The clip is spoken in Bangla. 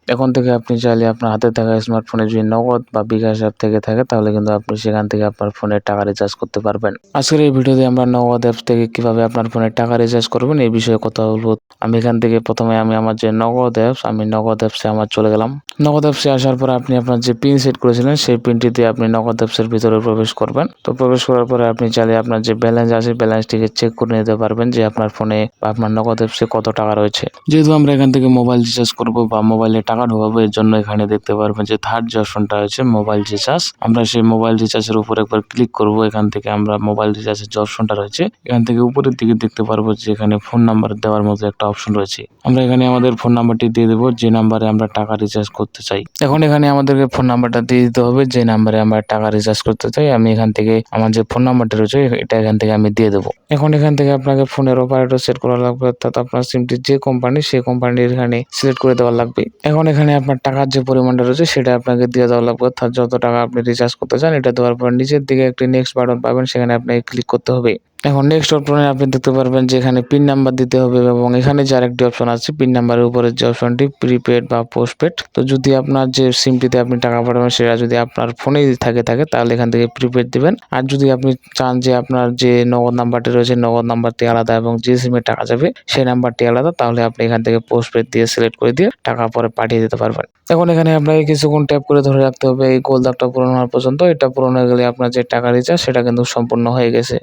এখন থেকে আপনি চাইলে আপনার হাতে থাকা স্মার্টফোনে যদি নগদ বা বিকাশ অ্যাপ থেকে থাকে তাহলে কিন্তু আপনি সেখান থেকে আপনার ফোনে টাকা রিচার্জ করতে পারবেন। আজকের এই ভিডিওতে আমরা নগদ অ্যাপ থেকে কিভাবে আপনার ফোনে টাকা রিচার্জ করবেন এই বিষয়ে কথা বলবো। আমি এখান থেকে প্রথমে আমার যে নগদ অ্যাপস, আমি নগদ অ্যাপসে চলে গেলাম। নগদ অ্যাপসে আসার পর আপনি আপনার যে পিন সেট করেছিলেন সেই পিনটি দিয়ে আপনি নগদ অ্যাপসের ভিতরে প্রবেশ করবেন। তো প্রবেশ করার পরে আপনি চাইলে আপনার যে ব্যালেন্স আছে ব্যালেন্সটিকে চেক করে নিতে পারবেন যে আপনার ফোনে বা আপনার নগদ অ্যাপসে কত টাকা রয়েছে। যেহেতু আমরা এখান থেকে মোবাইল রিচার্জ করব বা মোবাইলে টাকা ঢোকাবো, এর জন্য এখানে দেখতে পারবেন যে থার্ড যে অপশনটা আছে মোবাইল রিচার্জ। আমরা সেই মোবাইল রিচার্জের উপর একবার ক্লিক করব। এখান থেকে আমরা মোবাইল রিচার্জের যে অপশনটা রয়েছে এখান থেকে উপরের দিকে দেখতে পারবো যে এখানে ফোন নাম্বার দেওয়ার মতো একটা অপশন রয়েছে। আমরা এখানে আমাদের ফোন নাম্বারটি দিয়ে দেবো যে নাম্বারে আমরা টাকা রিচার্জ করতে চাই। এখন এখানে আমাদেরকে ফোন নাম্বারটা দিয়ে দিতে হবে যে নাম্বারে আমরা টাকা রিচার্জ করতে চাই। আমি এখান থেকে আমার যে ফোন নাম্বারটা রয়েছে এটা এখান থেকে আমি দিয়ে দেবো। এখন এখান থেকে আপনাকে ফোনের অপারেটর সেট করা লাগবে, অর্থাৎ আপনার সিমটি যে কোম্পানি সেই কোম্পানির এখানে সিলেক্ট করে দেওয়া লাগবে। এখন এখানে আপনার টাকার যে পরিমাণটা রয়েছে সেটা আপনাকে দিয়ে দেওয়া লাগবে, অর্থাৎ যত টাকা আপনি রিচার্জ করতে চান এটা দেওয়ার পর নিচের দিকে একটি নেক্সট বাটন পাবেন, সেখানে আপনাকে ক্লিক করতে হবে। এখন নেক্সট অপশনে আপনি দেখতে পারবেন যে এখানে পিন নাম্বার দিতে হবে এবং এখানে যে আরেকটি অপশন আছে পিন নাম্বারের উপরে যে অপশনটি প্রিপেড বা পোস্টপেড। তো যদি আপনার যে সিমটিতে আপনি টাকা পাঠাবেন সেটা যদি আপনার ফোনেই থাকে তাহলে এখান থেকে প্রিপেড দিবেন। আর যদি আপনি চান যে আপনার যে নগদ নাম্বারটি রয়েছে নগদ নাম্বারটি আলাদা এবং যে সিমে টাকা যাবে সেই নাম্বারটি আলাদা, তাহলে আপনি এখান থেকে পোস্টপেড দিয়ে সিলেক্ট করে দিয়ে টাকা পরে পাঠিয়ে দিতে পারবেন। এখন এখানে আপনাকে কিছুক্ষণ ট্যাপ করে ধরে রাখতে হবে এই গোল দাগটা পূরণ হওয়ার পর্যন্ত। এটা পূরণ হয়ে গেলে আপনার যে টাকা রিচার্জ সেটা কিন্তু সম্পূর্ণ হয়ে গেছে।